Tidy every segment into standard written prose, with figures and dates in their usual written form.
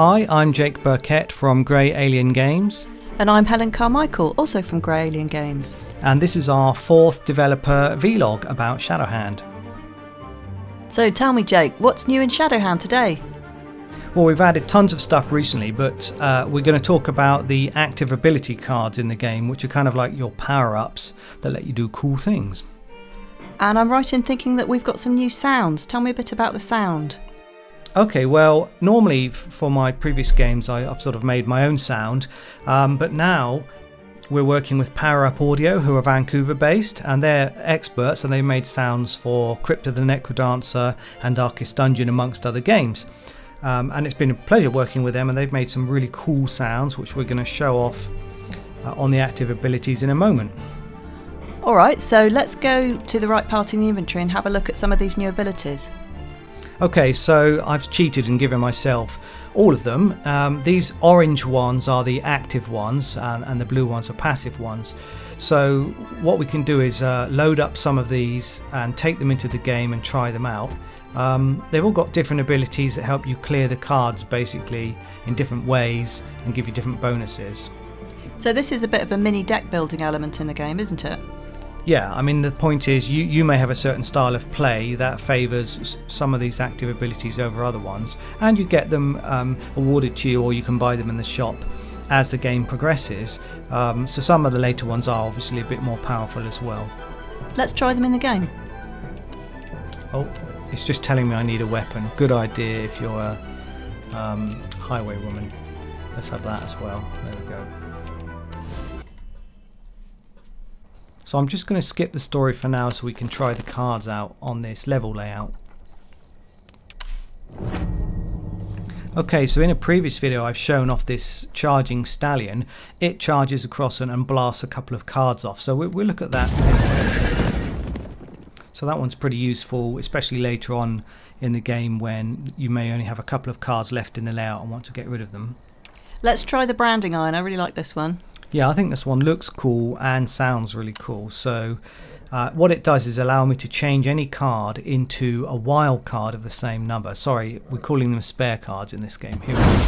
Hi, I'm Jake Burkett from Grey Alien Games. And I'm Helen Carmichael, also from Grey Alien Games. And this is our 4th developer vlog about Shadowhand. So tell me, Jake, what's new in Shadowhand today? Well, we've added tons of stuff recently, but we're going to talk about the active ability cards in the game, which are kind of like your power-ups that let you do cool things. And I'm right in thinking that we've got some new sounds. Tell me a bit about the sound. Okay, well, normally for my previous games I've sort of made my own sound, but now we're working with Powerup Audio, who are Vancouver based, and they're experts, and they made sounds for Crypt of the Necrodancer and Darkest Dungeon amongst other games. And it's been a pleasure working with them, and they've made some really cool sounds which we're going to show off on the active abilities in a moment. Alright, so let's go to the right part in the inventory and have a look at some of these new abilities. Okay, so I've cheated and given myself all of them. These orange ones are the active ones, and the blue ones are passive ones. So what we can do is load up some of these and take them into the game and try them out. They've all got different abilities that help you clear the cards basically in different ways and give you different bonuses. So this is a bit of a mini deck building element in the game, isn't it? Yeah, I mean, the point is you may have a certain style of play that favours some of these active abilities over other ones, and you get them awarded to you, or you can buy them in the shop as the game progresses. So some of the later ones are obviously a bit more powerful as well. Let's try them in the game. Oh, it's just telling me I need a weapon. Good idea if you're a highwaywoman. Let's have that as well. There we go. So I'm just going to skip the story for now so we can try the cards out on this level layout. Okay, so in a previous video I've shown off this charging stallion. It charges across and blasts a couple of cards off, so we'll look at that. So that one's pretty useful, especially later on in the game when you may only have a couple of cards left in the layout and want to get rid of them. Let's try the branding iron. I really like this one. Yeah, I think this one looks cool and sounds really cool. So what it does is allow me to change any card into a wild card of the same number. Sorry, we're calling them spare cards in this game. Here we go.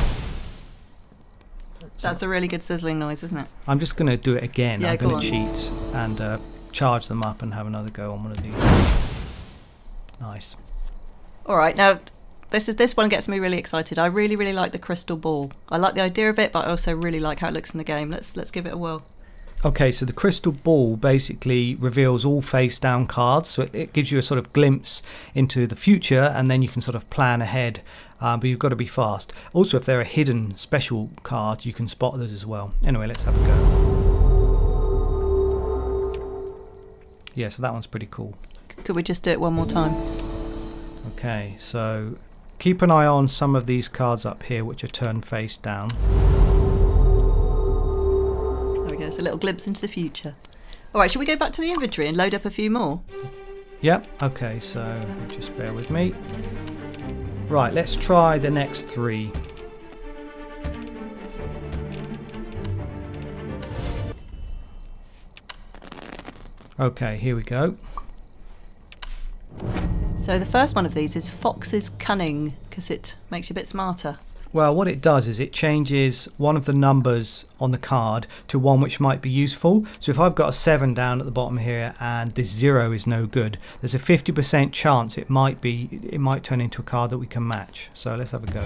That's a really good sizzling noise, isn't it? I'm just going to do it again. Yeah, I'm going to cheat and charge them up and have another go on one of these. Nice. Alright, now this one gets me really excited. I really like the crystal ball. I like the idea of it, but I also really like how it looks in the game. Let's give it a whirl. Okay, so the crystal ball basically reveals all face down cards, so it gives you a sort of glimpse into the future, and then you can sort of plan ahead, but you've got to be fast. Also, if there are hidden special cards, you can spot those as well. Anyway, let's have a go. Yeah, so that one's pretty cool. Could we just do it one more time? Okay, so keep an eye on some of these cards up here which are turned face down. There we go, it's a little glimpse into the future. Alright, shall we go back to the inventory and load up a few more? Yep, okay, so just bear with me. Right, let's try the next 3. Okay, here we go. So the first one of these is Fox's Cunning, because it makes you a bit smarter. Well, what it does is it changes one of the numbers on the card to one which might be useful. So if I've got a 7 down at the bottom here and this 0 is no good, there's a 50% chance it might turn into a card that we can match. So let's have a go.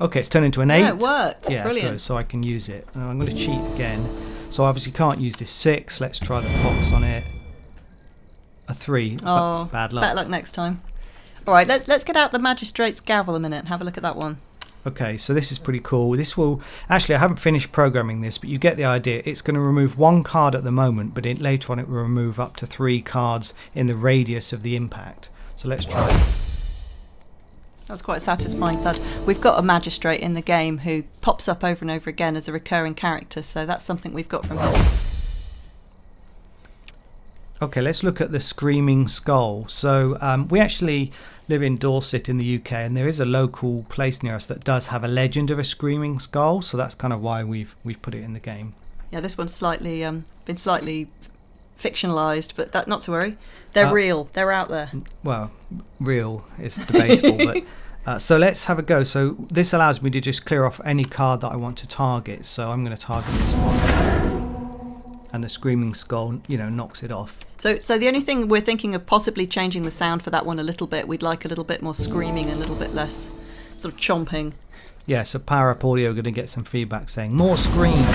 Okay, it's turned into an 8. Yeah, it worked. Yeah, brilliant. Good, so I can use it. I'm going to cheat again. So I obviously can't use this 6. Let's try the fox on it. A 3. Oh, bad luck. Better luck next time. Alright, let's get out the Magistrate's Gavel a minute and have a look at that one. Okay, so this is pretty cool. This will... Actually, I haven't finished programming this, but you get the idea. It's going to remove 1 card at the moment, but later on it will remove up to 3 cards in the radius of the impact. So let's try it. That's quite a satisfying thud. We've got a Magistrate in the game who pops up over and over again as a recurring character, so that's something we've got from him. Okay, let's look at the Screaming Skull. So we actually live in Dorset in the UK, and there is a local place near us that does have a legend of a Screaming Skull, so that's kind of why we've put it in the game. Yeah, this one's slightly been slightly fictionalised, but not to worry. They're real. They're out there. Well, real is debatable, but So let's have a go. So this allows me to just clear off any card that I want to target. So I'm going to target this one. And the Screaming Skull, you know, knocks it off. So the only thing we're thinking of possibly changing the sound for that one a little bit. We'd like a little bit more screaming, a little bit less sort of chomping. Yeah, so Powerup Audio are going to get some feedback saying more scream.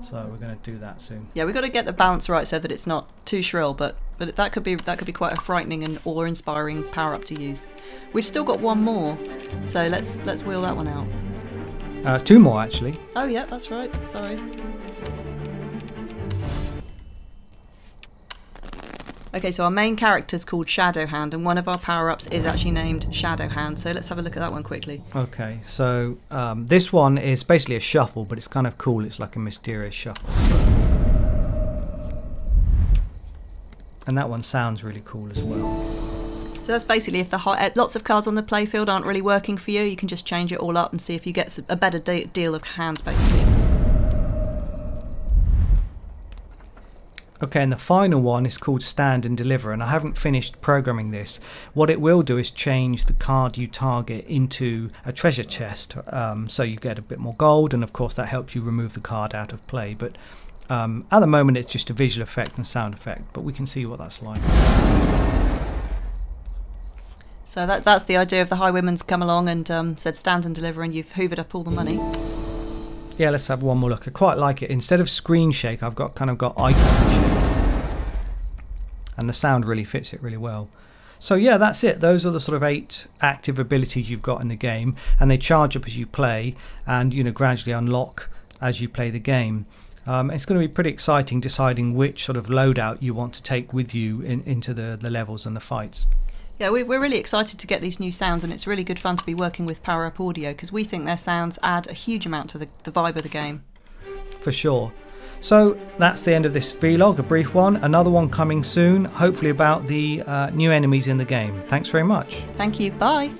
So we're going to do that soon. Yeah, we've got to get the balance right so that it's not too shrill, but that could be quite a frightening and awe-inspiring power-up to use. We've still got one more, so let's wheel that one out. 2 more actually. Oh yeah, that's right. Sorry. Okay, so our main character's called Shadowhand, and one of our power-ups is actually named Shadowhand, so let's have a look at that one quickly. Okay, so this one is basically a shuffle, but it's kind of cool. It's like a mysterious shuffle. And that one sounds really cool as well. So that's basically if lots of cards on the playfield aren't really working for you, you can just change it all up and see if you get a better deal of hands, basically. Okay, and the final one is called Stand and Deliver, and I haven't finished programming this. What it will do is change the card you target into a treasure chest, so you get a bit more gold, and of course that helps you remove the card out of play. But at the moment it's just a visual effect and sound effect, but we can see what that's like. So that's the idea of the Highwayman's come along and said stand and deliver, and you've hoovered up all the money. Yeah, let's have one more look. I quite like it. Instead of screen shake, I've got icon shake. And the sound really fits it really well. So yeah, that's it. Those are the sort of 8 active abilities you've got in the game, and they charge up as you play and, you know, gradually unlock as you play the game. It's going to be pretty exciting deciding which sort of loadout you want to take with you into the levels and the fights. Yeah, we're really excited to get these new sounds, and it's really good fun to be working with Powerup Audio because we think their sounds add a huge amount to the vibe of the game. For sure. So that's the end of this vlog, a brief one. Another one coming soon, hopefully about the new enemies in the game. Thanks very much. Thank you. Bye.